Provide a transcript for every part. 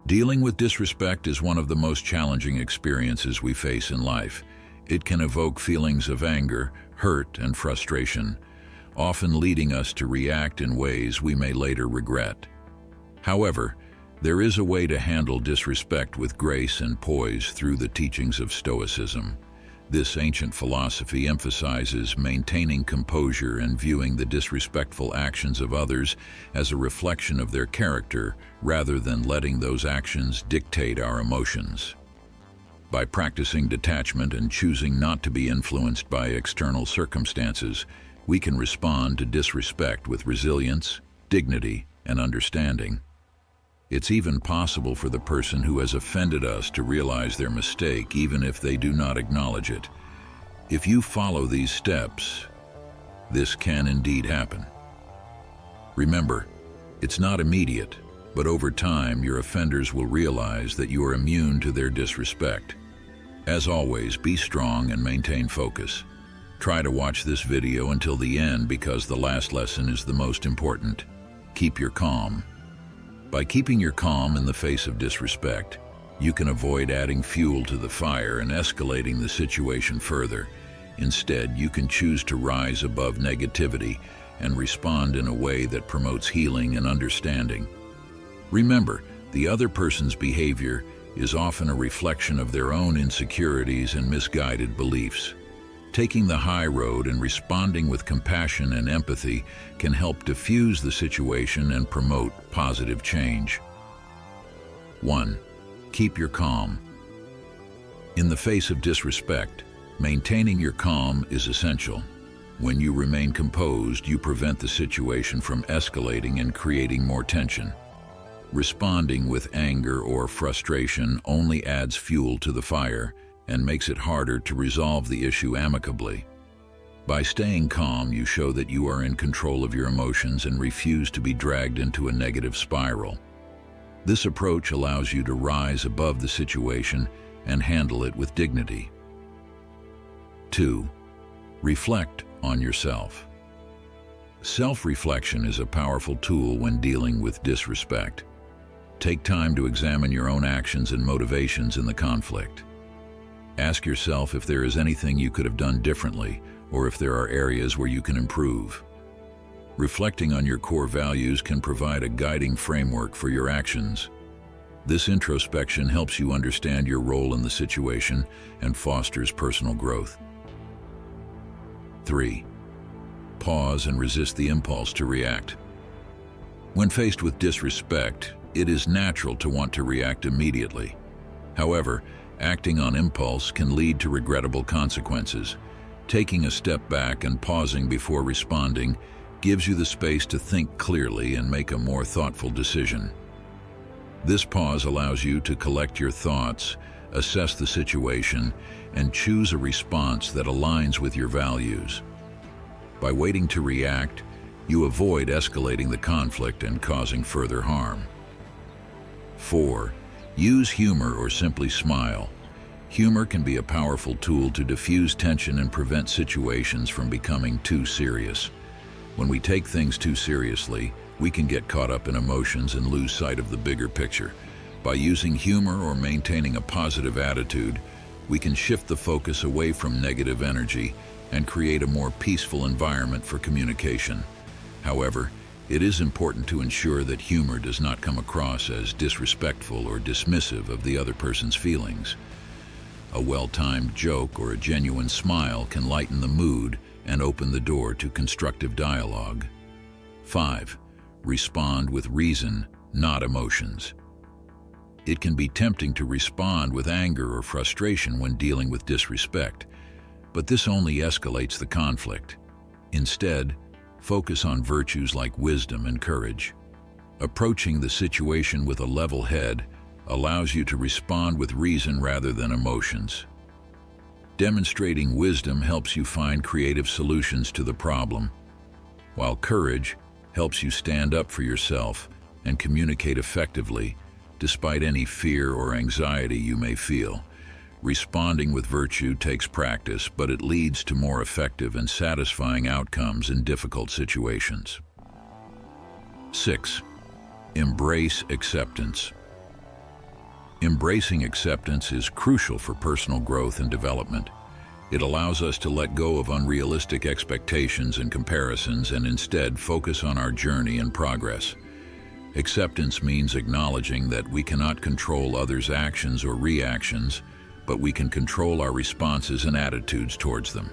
Dealing with disrespect is one of the most challenging experiences we face in life. It can evoke feelings of anger, hurt, and frustration, often leading us to react in ways we may later regret. However, there is a way to handle disrespect with grace and poise through the teachings of Stoicism. This ancient philosophy emphasizes maintaining composure and viewing the disrespectful actions of others as a reflection of their character rather than letting those actions dictate our emotions. By practicing detachment and choosing not to be influenced by external circumstances, we can respond to disrespect with resilience, dignity, and understanding. It's even possible for the person who has offended us to realize their mistake even if they do not acknowledge it. If you follow these steps, this can indeed happen. Remember, it's not immediate, but over time your offenders will realize that you are immune to their disrespect. As always, be strong and maintain focus. Try to watch this video until the end because the last lesson is the most important. Keep your calm. By keeping your calm in the face of disrespect, you can avoid adding fuel to the fire and escalating the situation further. Instead, you can choose to rise above negativity and respond in a way that promotes healing and understanding. Remember, the other person's behavior is often a reflection of their own insecurities and misguided beliefs. Taking the high road and responding with compassion and empathy can help diffuse the situation and promote positive change. 1. Keep your calm. In the face of disrespect, maintaining your calm is essential. When you remain composed, you prevent the situation from escalating and creating more tension. Responding with anger or frustration only adds fuel to the fire and makes it harder to resolve the issue amicably. By staying calm, you show that you are in control of your emotions and refuse to be dragged into a negative spiral. This approach allows you to rise above the situation and handle it with dignity. 2. Reflect on yourself. Self-reflection is a powerful tool when dealing with disrespect. Take time to examine your own actions and motivations in the conflict. Ask yourself if there is anything you could have done differently or if there are areas where you can improve. Reflecting on your core values can provide a guiding framework for your actions. This introspection helps you understand your role in the situation and fosters personal growth. 3. Pause and resist the impulse to react. When faced with disrespect, it is natural to want to react immediately. However, acting on impulse can lead to regrettable consequences. Taking a step back and pausing before responding gives you the space to think clearly and make a more thoughtful decision. This pause allows you to collect your thoughts, assess the situation, and choose a response that aligns with your values. By waiting to react, you avoid escalating the conflict and causing further harm. 4. Use humor or simply smile. Humor can be a powerful tool to diffuse tension and prevent situations from becoming too serious. When we take things too seriously, we can get caught up in emotions and lose sight of the bigger picture. By using humor or maintaining a positive attitude, we can shift the focus away from negative energy and create a more peaceful environment for communication. However, it is important to ensure that humor does not come across as disrespectful or dismissive of the other person's feelings. A well-timed joke or a genuine smile can lighten the mood and open the door to constructive dialogue. 5. Respond with reason, not emotions. It can be tempting to respond with anger or frustration when dealing with disrespect, but this only escalates the conflict. Instead, focus on virtues like wisdom and courage. Approaching the situation with a level head allows you to respond with reason rather than emotions. Demonstrating wisdom helps you find creative solutions to the problem, while courage helps you stand up for yourself and communicate effectively despite any fear or anxiety you may feel. Responding with virtue takes practice, but it leads to more effective and satisfying outcomes in difficult situations. 6. Embrace acceptance. Embracing acceptance is crucial for personal growth and development. It allows us to let go of unrealistic expectations and comparisons and instead focus on our journey and progress. Acceptance means acknowledging that we cannot control others' actions or reactions, but we can control our responses and attitudes towards them.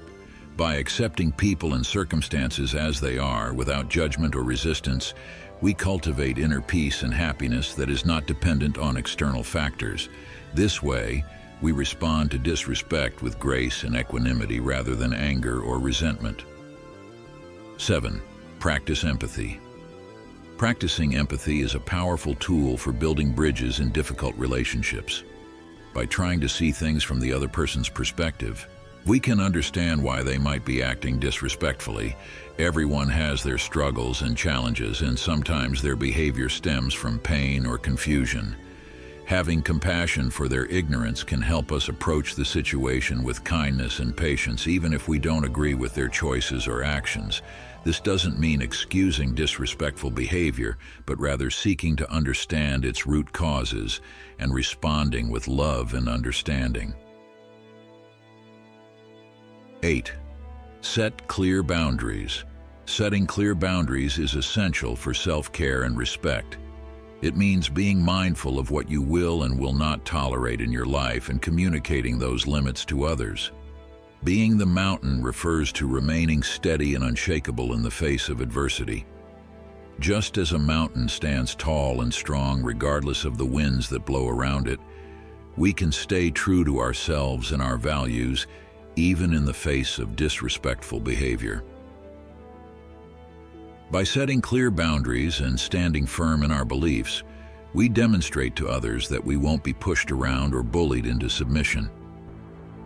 By accepting people and circumstances as they are, without judgment or resistance, we cultivate inner peace and happiness that is not dependent on external factors. This way, we respond to disrespect with grace and equanimity rather than anger or resentment. 7. Practice empathy. Practicing empathy is a powerful tool for building bridges in difficult relationships. By trying to see things from the other person's perspective, we can understand why they might be acting disrespectfully. Everyone has their struggles and challenges, and sometimes their behavior stems from pain or confusion. Having compassion for their ignorance can help us approach the situation with kindness and patience, even if we don't agree with their choices or actions. This doesn't mean excusing disrespectful behavior, but rather seeking to understand its root causes and responding with love and understanding. 8. Set clear boundaries. Setting clear boundaries is essential for self-care and respect. It means being mindful of what you will and will not tolerate in your life and communicating those limits to others. Being the mountain refers to remaining steady and unshakable in the face of adversity. Just as a mountain stands tall and strong regardless of the winds that blow around it, we can stay true to ourselves and our values even in the face of disrespectful behavior. By setting clear boundaries and standing firm in our beliefs, we demonstrate to others that we won't be pushed around or bullied into submission.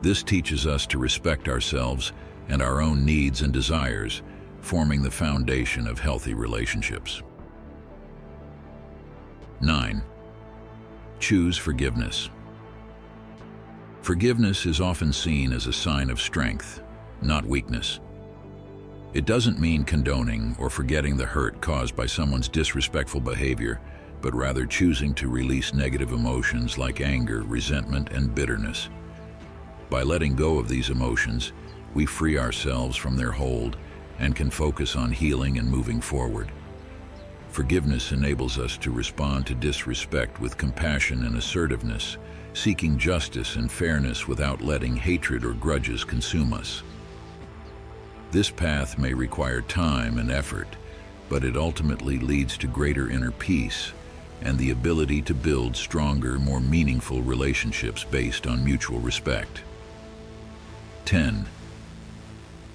This teaches us to respect ourselves and our own needs and desires, forming the foundation of healthy relationships. 9. Choose forgiveness. Forgiveness is often seen as a sign of strength, not weakness. It doesn't mean condoning or forgetting the hurt caused by someone's disrespectful behavior, but rather choosing to release negative emotions like anger, resentment, and bitterness. By letting go of these emotions, we free ourselves from their hold and can focus on healing and moving forward. Forgiveness enables us to respond to disrespect with compassion and assertiveness, seeking justice and fairness without letting hatred or grudges consume us. This path may require time and effort, but it ultimately leads to greater inner peace and the ability to build stronger, more meaningful relationships based on mutual respect. 10.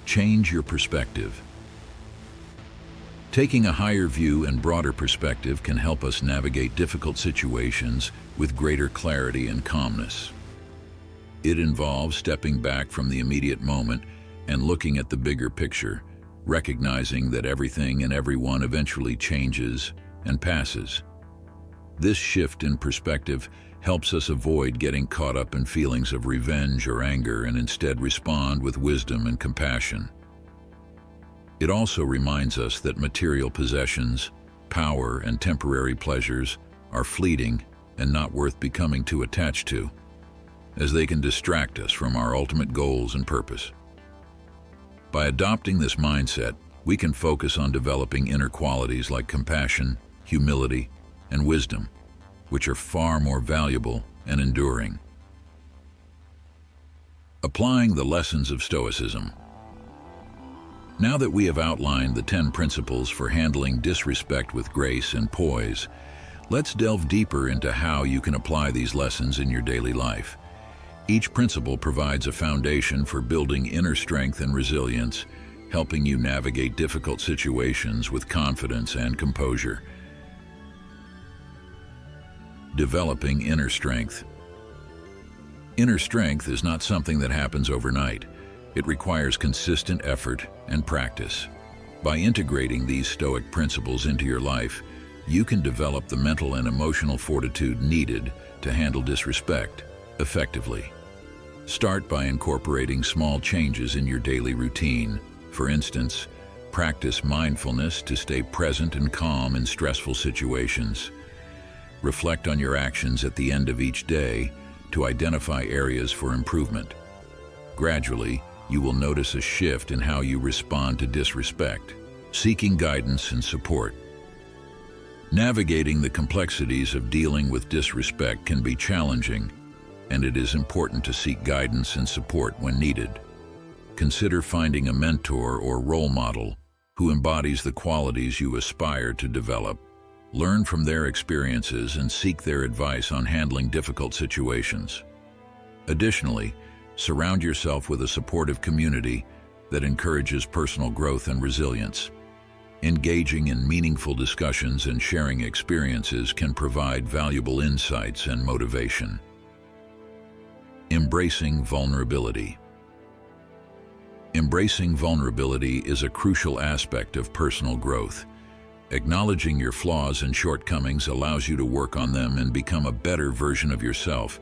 Change your perspective. Taking a higher view and broader perspective can help us navigate difficult situations with greater clarity and calmness. It involves stepping back from the immediate moment and looking at the bigger picture, recognizing that everything and everyone eventually changes and passes. This shift in perspective helps us avoid getting caught up in feelings of revenge or anger and instead respond with wisdom and compassion. It also reminds us that material possessions, power, and temporary pleasures are fleeting and not worth becoming too attached to, as they can distract us from our ultimate goals and purpose. By adopting this mindset, we can focus on developing inner qualities like compassion, humility, and wisdom, which are far more valuable and enduring. Applying the lessons of Stoicism. Now that we have outlined the 10 principles for handling disrespect with grace and poise, let's delve deeper into how you can apply these lessons in your daily life. Each principle provides a foundation for building inner strength and resilience, helping you navigate difficult situations with confidence and composure. Developing inner strength. Inner strength is not something that happens overnight. It requires consistent effort and practice. By integrating these Stoic principles into your life, you can develop the mental and emotional fortitude needed to handle disrespect effectively. Start by incorporating small changes in your daily routine. For instance, practice mindfulness to stay present and calm in stressful situations. Reflect on your actions at the end of each day to identify areas for improvement. Gradually, you will notice a shift in how you respond to disrespect, seeking guidance and support. Navigating the complexities of dealing with disrespect can be challenging, and it is important to seek guidance and support when needed. Consider finding a mentor or role model who embodies the qualities you aspire to develop. Learn from their experiences and seek their advice on handling difficult situations. Additionally, surround yourself with a supportive community that encourages personal growth and resilience. Engaging in meaningful discussions and sharing experiences can provide valuable insights and motivation. Embracing vulnerability. Embracing vulnerability is a crucial aspect of personal growth. Acknowledging your flaws and shortcomings allows you to work on them and become a better version of yourself.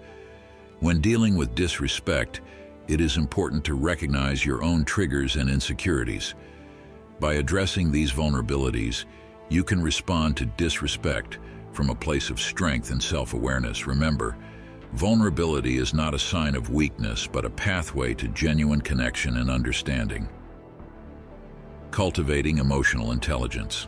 When dealing with disrespect, it is important to recognize your own triggers and insecurities. By addressing these vulnerabilities, you can respond to disrespect from a place of strength and self-awareness. Remember, vulnerability is not a sign of weakness, but a pathway to genuine connection and understanding. Cultivating emotional intelligence.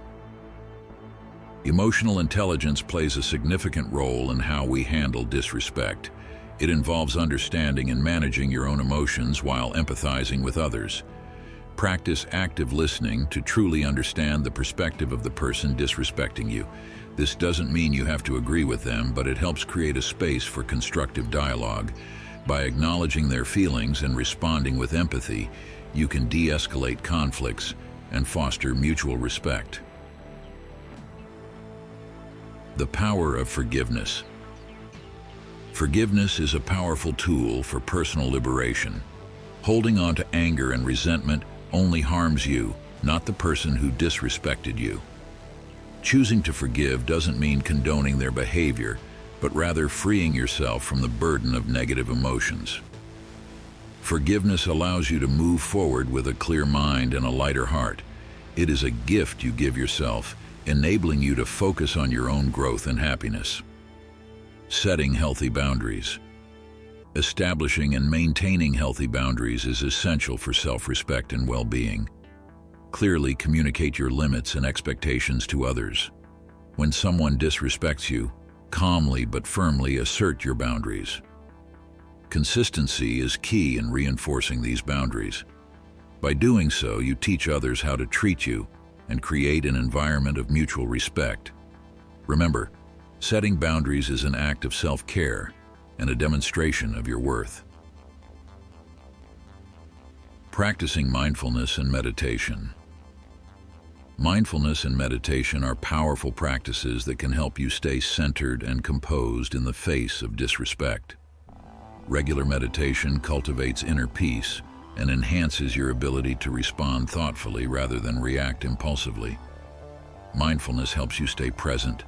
Emotional intelligence plays a significant role in how we handle disrespect. It involves understanding and managing your own emotions while empathizing with others. Practice active listening to truly understand the perspective of the person disrespecting you. This doesn't mean you have to agree with them, but it helps create a space for constructive dialogue. By acknowledging their feelings and responding with empathy, you can de-escalate conflicts and foster mutual respect. The power of forgiveness. Forgiveness is a powerful tool for personal liberation. Holding on to anger and resentment only harms you, not the person who disrespected you. Choosing to forgive doesn't mean condoning their behavior, but rather freeing yourself from the burden of negative emotions. Forgiveness allows you to move forward with a clear mind and a lighter heart. It is a gift you give yourself, enabling you to focus on your own growth and happiness. Setting healthy boundaries. Establishing and maintaining healthy boundaries is essential for self-respect and well-being. Clearly communicate your limits and expectations to others. When someone disrespects you, calmly but firmly assert your boundaries. Consistency is key in reinforcing these boundaries. By doing so, you teach others how to treat you and create an environment of mutual respect. Remember, setting boundaries is an act of self-care and a demonstration of your worth. Practicing mindfulness and meditation. Mindfulness and meditation are powerful practices that can help you stay centered and composed in the face of disrespect. Regular meditation cultivates inner peace and enhances your ability to respond thoughtfully rather than react impulsively. Mindfulness helps you stay present,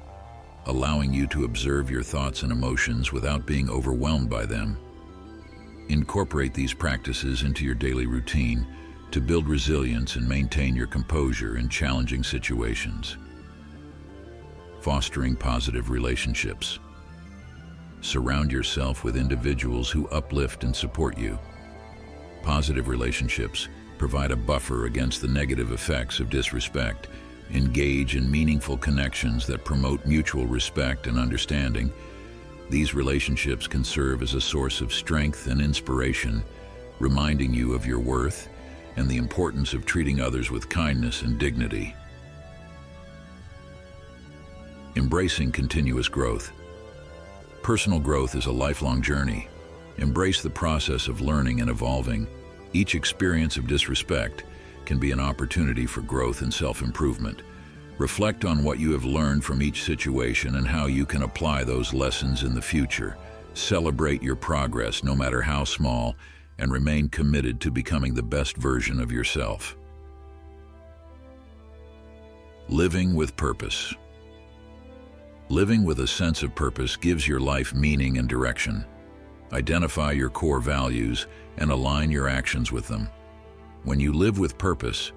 allowing you to observe your thoughts and emotions without being overwhelmed by them. Incorporate these practices into your daily routine to build resilience and maintain your composure in challenging situations. Fostering positive relationships. Surround yourself with individuals who uplift and support you. Positive relationships provide a buffer against the negative effects of disrespect. Engage in meaningful connections that promote mutual respect and understanding. These relationships can serve as a source of strength and inspiration, reminding you of your worth and the importance of treating others with kindness and dignity. Embracing continuous growth. Personal growth is a lifelong journey. Embrace the process of learning and evolving. Each experience of disrespect can be an opportunity for growth and self-improvement. Reflect on what you have learned from each situation and how you can apply those lessons in the future. Celebrate your progress, no matter how small, and remain committed to becoming the best version of yourself. Living with purpose. Living with a sense of purpose gives your life meaning and direction. Identify your core values and align your actions with them. When you live with purpose,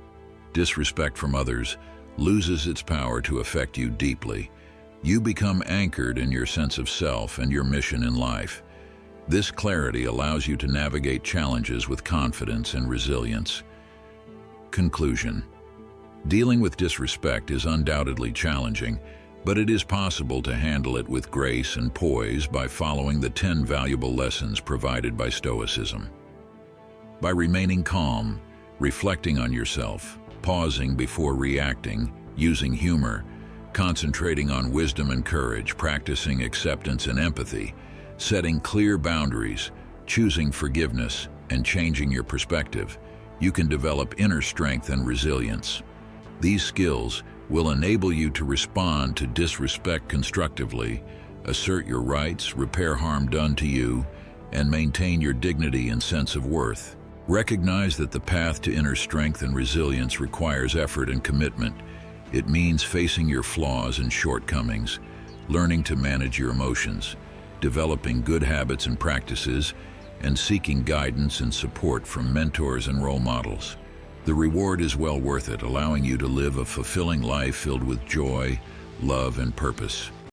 disrespect from others loses its power to affect you deeply. You become anchored in your sense of self and your mission in life. This clarity allows you to navigate challenges with confidence and resilience. Conclusion. Dealing with disrespect is undoubtedly challenging, but it is possible to handle it with grace and poise by following the 10 valuable lessons provided by Stoicism. By remaining calm, reflecting on yourself, pausing before reacting, using humor, concentrating on wisdom and courage, practicing acceptance and empathy, setting clear boundaries, choosing forgiveness, and changing your perspective, you can develop inner strength and resilience. These skills will enable you to respond to disrespect constructively, assert your rights, repair harm done to you, and maintain your dignity and sense of worth. Recognize that the path to inner strength and resilience requires effort and commitment. It means facing your flaws and shortcomings, learning to manage your emotions, developing good habits and practices, and seeking guidance and support from mentors and role models. The reward is well worth it, allowing you to live a fulfilling life filled with joy, love, and purpose.